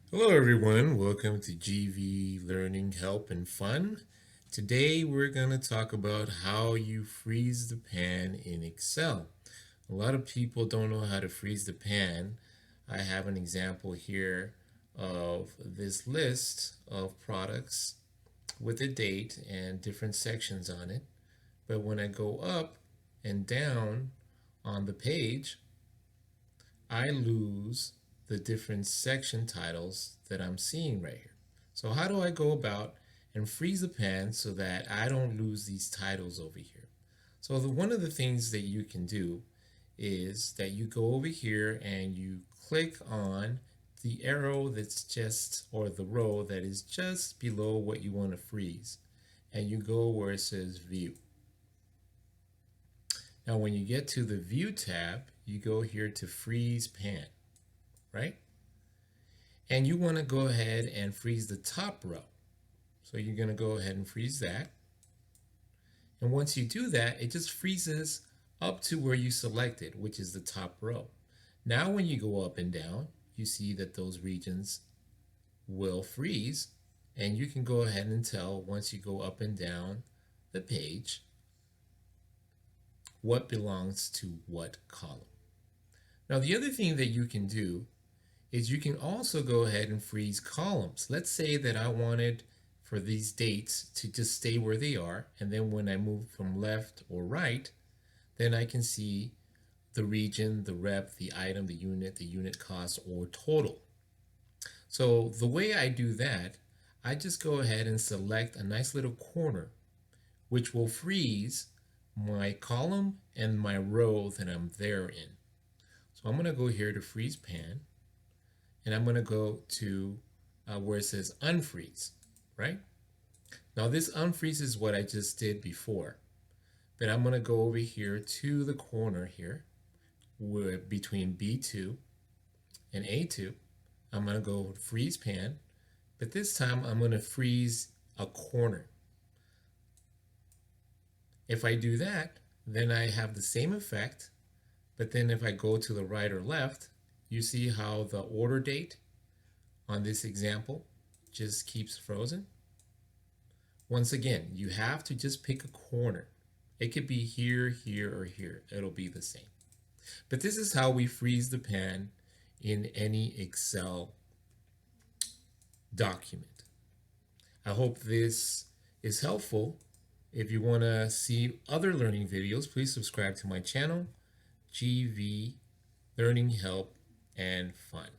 Hello everyone, welcome to GV Learning Help and Fun. Today we're going to talk about how you freeze the pan in Excel. A lot of people don't know how to freeze the pan. I have an example here of this list of products with a date and different sections on it. But when I go up and down on the page, I lose the different section titles that I'm seeing right here. So how do I go about and freeze the pan so that I don't lose these titles over here? So one of the things that you can do is that you go over here and you click on the arrow that's just, or the row that is just below what you want to freeze. And you go where it says View. Now when you get to the View tab, you go here to Freeze Pan, right? And you want to go ahead and freeze the top row. So you're going to go ahead and freeze that. And once you do that, it just freezes up to where you selected, which is the top row. Now when you go up and down, you see that those regions will freeze, and you can go ahead and tell once you go up and down the page what belongs to what column. Now the other thing that you can do is you can also go ahead and freeze columns. Let's say that I wanted for these dates to just stay where they are, and then when I move from left or right, then I can see the region, the rep, the item, the unit cost, or total. So the way I do that, I just go ahead and select a nice little corner, which will freeze my column and my row that I'm there in. So I'm going to go here to freeze pan, and I'm going to go to where it says unfreeze, right? Now this unfreeze is what I just did before, but I'm going to go over here to the corner here where between B2 and A2. I'm going to go freeze pan, but this time I'm going to freeze a corner. If I do that, then I have the same effect, but then if I go to the right or left, you see how the order date on this example just keeps frozen. Once again, you have to just pick a corner. It could be here, here, or here. It'll be the same. But this is how we freeze the pan in any Excel document. I hope this is helpful. If you want to see other learning videos, please subscribe to my channel, GV Learning Help and Fun.